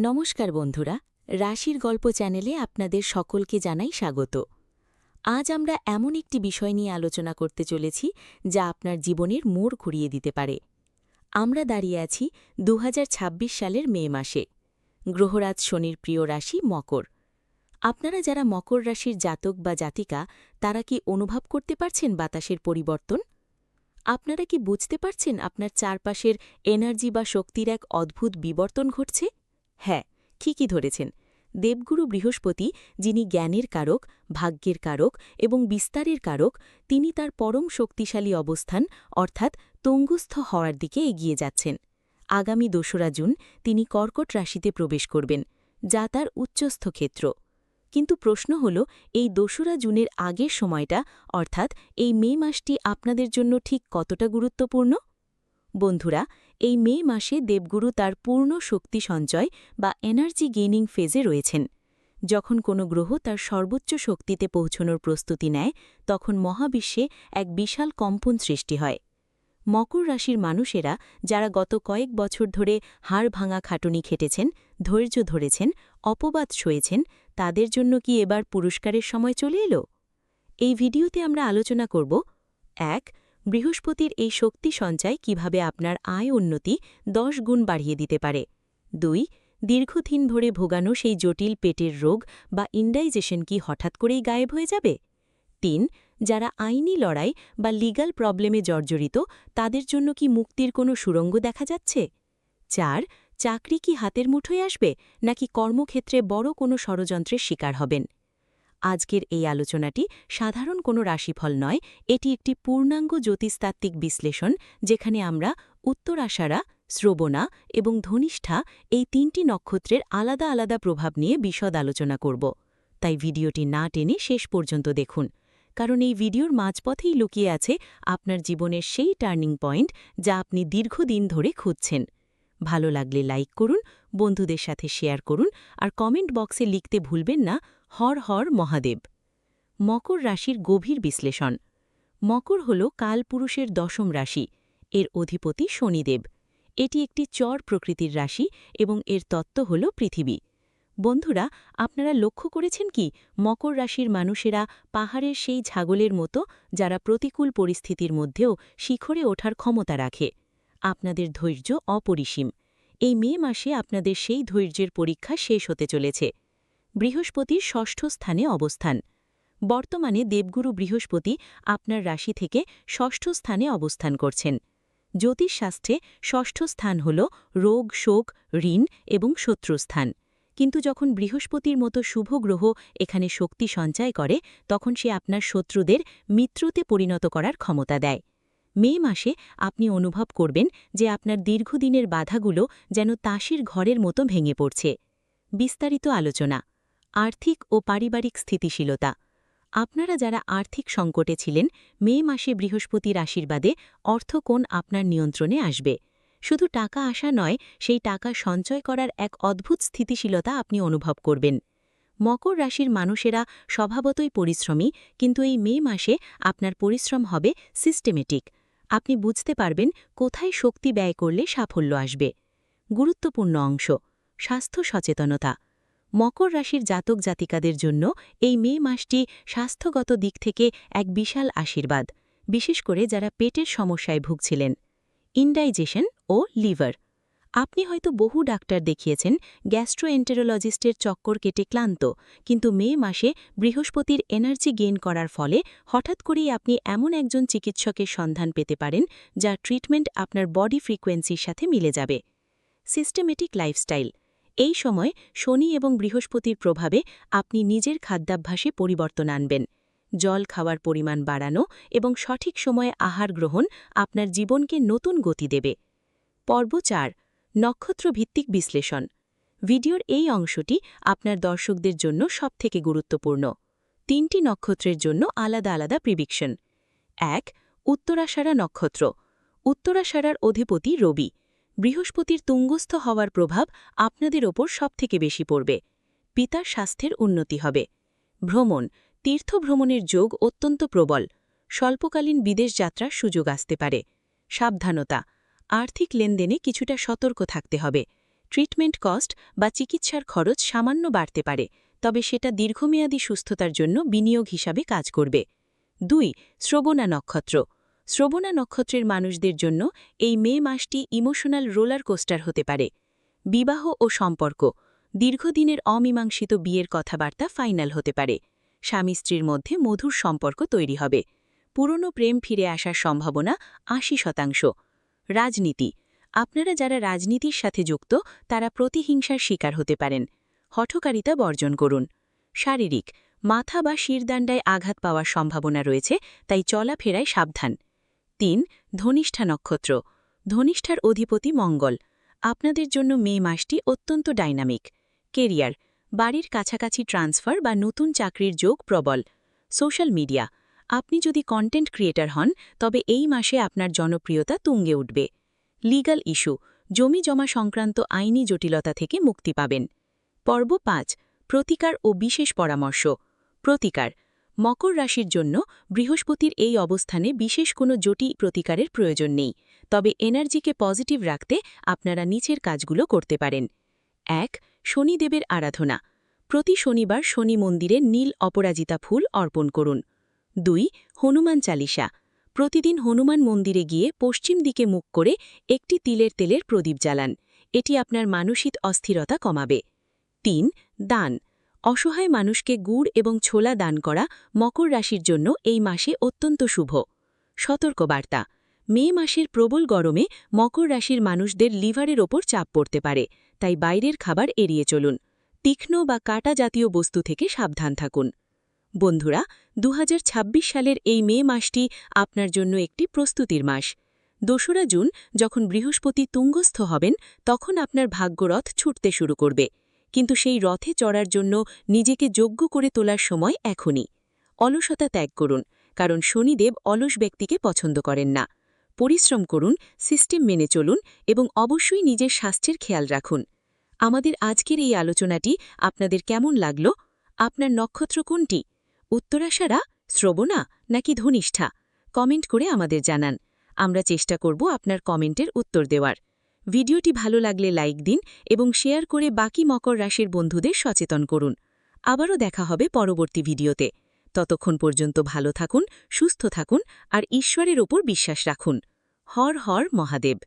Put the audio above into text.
নমস্কার বন্ধুরা, রাশির গল্প চ্যানেলে আপনাদের সকলকে জানাই স্বাগত। আজ আমরা এমন একটি বিষয় নিয়ে আলোচনা করতে চলেছি যা আপনার জীবনের মোড় ঘুরিয়ে দিতে পারে। আমরা দাঁড়িয়ে আছি 2026 সালের মে মাসে। গ্রহরাজ শনির প্রিয় রাশি মকর। আপনারা যারা মকর রাশির জাতক বা জাতিকা, তারা কি অনুভব করতে পারছেন বাতাসের পরিবর্তন? আপনারা কি বুঝতে পারছেন আপনার চারপাশের এনার্জি বা শক্তির এক অদ্ভুত বিবর্তন ঘটছে? হ্যাঁ, ঠিকই ধরেছেন। দেবগুরু বৃহস্পতি, যিনি জ্ঞানের কারক, ভাগ্যের কারক এবং বিস্তারের কারক, তিনি তার পরম শক্তিশালী অবস্থান অর্থাৎ তুঙ্গস্থ হওয়ার দিকে এগিয়ে যাচ্ছেন। আগামী ২রা জুন তিনি কর্কট রাশিতে প্রবেশ করবেন, যা তার উচ্চস্থ ক্ষেত্র। কিন্তু প্রশ্ন হল, এই ২রা জুনের আগের সময়টা অর্থাৎ এই মে মাসটি আপনাদের জন্য ঠিক কতটা গুরুত্বপূর্ণ? বন্ধুরা, এই মে মাসে দেবগুরু তার পূর্ণ শক্তি সঞ্চয় বা এনার্জি গেইনিং ফেজে রয়েছেন। যখন কোনো গ্রহ তার সর্বোচ্চ শক্তিতে পৌঁছনোর প্রস্তুতি নেয়, তখন মহাবিশ্বে এক বিশাল কম্পন সৃষ্টি হয়। মকর রাশির মানুষেরা, যারা গত কয়েক বছর ধরে হাড় ভাঙা খাটুনি খেটেছেন, ধৈর্য ধরেছেন, অপবাদ সয়েছেন, তাদের জন্য কি এবার পুরস্কারের সময় চলে এলো? এই ভিডিওতে আমরা আলোচনা করব: ১. বৃহস্পতির এই শক্তি সঞ্চয় কিভাবে আপনার আয় উন্নতি ১০ গুণ বাড়িয়ে দিতে পারে। ২. দীর্ঘদিন ধরে ভোগানো সেই জটিল পেটের রোগ বা ইনডাইজেশন কি হঠাৎ করেই গায়েব হয়ে যাবে। ৩. যারা আইনি লড়াই বা লিগ্যাল প্রবলেমে জর্জরিত, তাদের জন্য কি মুক্তির কোনো সুড়ঙ্গ দেখা যাচ্ছে। ৪. চাকরি কি হাতের মুঠোয় আসবে, নাকি কর্মক্ষেত্রে বড় কোনো ষড়যন্ত্রের শিকার হবেন। আজকের এই আলোচনাটি সাধারণ কোনো রাশিফল নয়, এটি একটি পূর্ণাঙ্গ জ্যোতিষতাত্ত্বিক বিশ্লেষণ, যেখানে আমরা উত্তরাষাঢ়া, শ্রবণা এবং ধনিষ্ঠা এই ৩টি নক্ষত্রের আলাদা আলাদা প্রভাব নিয়ে বিশদ আলোচনা করব। তাই ভিডিওটি না টেনে শেষ পর্যন্ত দেখুন, কারণ এই ভিডিওর মাঝপথেই লুকিয়ে আছে আপনার জীবনের সেই টার্নিং পয়েন্ট যা আপনি দীর্ঘদিন ধরে খুঁজছেন। ভালো লাগলে লাইক করুন, বন্ধুদের সাথে শেয়ার করুন, আর কমেন্ট বক্সে লিখতে ভুলবেন না হর হর মহাদেব। মকর রাশির গভীর বিশ্লেষণ। মকর হল কালপুরুষের ১০ম রাশি। এর অধিপতি শনিদেব। এটি একটি চর প্রকৃতির রাশি এবং এর তত্ত্ব হল পৃথিবী। বন্ধুরা, আপনারা লক্ষ্য করেছেন কি মকর রাশির মানুষেরা পাহাড়ের সেই ছাগলের মতো, যারা প্রতিকূল পরিস্থিতির মধ্যেও শিখরে ওঠার ক্ষমতা রাখে। আপনাদের ধৈর্য অপরিসীম। এই মে মাসে আপনাদের সেই ধৈর্যের পরীক্ষা শেষ হতে চলেছে। বৃহস্পতির ৬ষ্ঠ স্থানে অবস্থান। বর্তমানে দেবগুরু বৃহস্পতি আপনার রাশি থেকে ৬ষ্ঠ স্থানে অবস্থান করছেন। জ্যোতিষশাস্ত্রে ৬ষ্ঠ স্থান হল রোগ, শোক, ঋণ এবং শত্রুস্থান। কিন্তু যখন বৃহস্পতির মতো শুভ গ্রহ এখানে শক্তি সঞ্চয় করে, তখন সে আপনার শত্রুদের মিত্রতে পরিণত করার ক্ষমতা দেয়। মে মাসে আপনি অনুভব করবেন যে আপনার দীর্ঘদিনের বাধাগুলো যেন তাসের ঘরের মতো ভেঙে পড়ছে। বিস্তারিত আলোচনা। আর্থিক ও পারিবারিক স্থিতিশীলতা। আপনারা যারা আর্থিক সংকটে ছিলেন, মে মাসে বৃহস্পতির আশীর্বাদে অর্থকোণ আপনার নিয়ন্ত্রণে আসবে। শুধু টাকা আসা নয়, সেই টাকা সঞ্চয় করার এক অদ্ভুত স্থিতিশীলতা আপনি অনুভব করবেন। মকর রাশির মানুষেরা স্বভাবতই পরিশ্রমী, কিন্তু এই মে মাসে আপনার পরিশ্রম হবে সিস্টেমেটিক। আপনি বুঝতে পারবেন কোথায় শক্তি ব্যয় করলে সাফল্য আসবে। গুরুত্বপূর্ণ অংশ: স্বাস্থ্য সচেতনতা। মকর রাশির জাতক জাতিকাদের জন্য এই মে মাসটি স্বাস্থ্যগত দিক থেকে এক বিশাল আশীর্বাদ, বিশেষ করে যারা পেটের সমস্যায় ভুগছিলেন। ইনডাইজেশন ও লিভার। আপনি হয়তো বহু ডাক্তার দেখিয়েছেন, গ্যাস্ট্রোএন্টেরোলজিস্টের চক্কর কেটে ক্লান্ত, কিন্তু মে মাসে বৃহস্পতির এনার্জি গেইন করার ফলে হঠাৎ করেই আপনি এমন একজন চিকিৎসকের সন্ধান পেতে পারেন, যার ট্রিটমেন্ট আপনার বডি ফ্রিকোয়েন্সির সাথে মিলে যাবে। Systematic lifestyle. এই সময় শনি এবং বৃহস্পতির প্রভাবে আপনি নিজের খাদ্যাভ্যাসে পরিবর্তন আনবেন। জল খাওয়ার পরিমাণ বাড়ানো এবং সঠিক সময়ে আহার গ্রহণ আপনার জীবনকে নতুন গতি দেবে। পর্ব ৪: নক্ষত্রভিত্তিক বিশ্লেষণ। ভিডিওর এই অংশটি আপনার দর্শকদের জন্য সবথেকে গুরুত্বপূর্ণ। ৩টি নক্ষত্রের জন্য আলাদা আলাদা প্রিডিকশন। ১. উত্তরাষাঢ়া নক্ষত্র। উত্তরাষাঢ়ার অধিপতি রবি। বৃহস্পতির তুঙ্গস্থ হওয়ার প্রভাব আপনাদের ওপর সবথেকে বেশি পড়বে। পিতার স্বাস্থ্যের উন্নতি হবে। ভ্রমণ, তীর্থভ্রমণের যোগ অত্যন্ত প্রবল। স্বল্পকালীন বিদেশ যাত্রার সুযোগ আসতে পারে। সাবধানতা, আর্থিক লেনদেনে কিছুটা সতর্ক থাকতে হবে। ট্রিটমেন্ট কস্ট বা চিকিৎসার খরচ সামান্য বাড়তে পারে, তবে সেটা দীর্ঘমেয়াদী সুস্থতার জন্য বিনিয়োগ হিসাবে কাজ করবে। 2. শ্রবণা নক্ষত্র। শ্রবণা নক্ষত্রের মানুষদের জন্য এই মে মাসটি ইমোশনাল রোলার কোস্টার হতে পারে। বিবাহ ও সম্পর্ক। দীর্ঘদিনের অমীমাংসিত বিয়ের কথাবার্তা ফাইনাল হতে পারে। স্বামী স্ত্রীর মধ্যে মধুর সম্পর্ক তৈরি হবে। পুরনো প্রেম ফিরে আসার সম্ভাবনা 80%। রাজনীতি। আপনারা যারা রাজনীতির সাথে যুক্ত তারা প্রতিহিংসার শিকার হতে পারেন। হঠকারিতা বর্জন করুন। শারীরিক। মাথা বা শিরদাণ্ডায় আঘাত পাওয়ার সম্ভাবনা রয়েছে, তাই চলাফেরায় সাবধান। 3. ধনিষ্ঠা নক্ষত্র। ধনিষ্ঠার অধিপতি মঙ্গল। আপনাদের জন্য মে মাসটি অত্যন্ত ডাইনামিক। কেরিয়ার। বাড়ির কাছাকাছি ট্রান্সফার বা নতুন চাকরির যোগ প্রবল। Social media. আপনি যদি কন্টেন্ট ক্রিয়েটর হন তবে এই মাসে আপনার জনপ্রিয়তা তুঙ্গে উঠবে। Legal issue. জমি জমা সংক্রান্ত আইনি জটিলতা থেকে মুক্তি পাবেন। পর্ব 5. প্রতিকার ও বিশেষ পরামর্শ। প্রতিকার। মকর রাশির জন্য বৃহস্পতির এই অবস্থানে বিশেষ কোনো জটিল প্রতিকারের প্রয়োজন নেই, তবে এনার্জিকে পজিটিভ রাখতে আপনারা নিচের কাজগুলো করতে পারেন। 1. শনিদেবের আরাধনা। প্রতি শনিবার শনি মন্দিরে নীল অপরাজিতা ফুল অর্পণ করুন। 2. হনুমান চালিসা। প্রতিদিন হনুমান মন্দিরে গিয়ে পশ্চিম দিকে মুখ করে একটি তিলের তেলের প্রদীপ জ্বালান। এটি আপনার মানসিক অস্থিরতা কমাবে। 3. দান। অসহায় মানুষকে গুড় এবং ছোলা দান করা মকর রাশির জন্য এই মাসে অত্যন্ত শুভ। সতর্কবার্তা। মে মাসের প্রবল গরমে মকর রাশির মানুষদের লিভারের ওপর চাপ পড়তে পারে, তাই বাইরের খাবার এড়িয়ে চলুন। তীক্ষ্ণ বা কাটা জাতীয় বস্তু থেকে সাবধান থাকুন। বন্ধুরা, 2026 সালের এই মে মাসটি আপনার জন্য একটি প্রস্তুতির মাস। 2রা জুন যখন বৃহস্পতি তুঙ্গস্থ হবেন তখন আপনার ভাগ্যরথ ছুটতে শুরু করবে, কিন্তু সেই রথে চড়ার জন্য নিজেকে যোগ্য করে তোলার সময় এখনই। অলসতা ত্যাগ করুন, কারণ শনিদেব অলস ব্যক্তিকে পছন্দ করেন না। পরিশ্রম করুন, সিস্টেম মেনে চলুন এবং অবশ্যই নিজের স্বাস্থ্যের খেয়াল রাখুন। আমাদের আজকের এই আলোচনাটি আপনাদের কেমন লাগল? আপনার নক্ষত্র কোনটি? উত্তরাষাঢ়া, শ্রবণা নাকি ধনিষ্ঠা? কমেন্ট করে আমাদের জানান। আমরা চেষ্টা করব আপনার কমেন্টের উত্তর দেওয়ার। ভিডিওটি ভালো লাগলে লাইক দিন এবং শেয়ার করে বাকি মকর রাশির বন্ধুদের সচেতন করুন। আবারও দেখা হবে পরবর্তী ভিডিওতে। ততক্ষণ পর্যন্ত ভালো থাকুন, সুস্থ থাকুন আর ঈশ্বরের ওপর বিশ্বাস রাখুন। হর হর মহাদেব।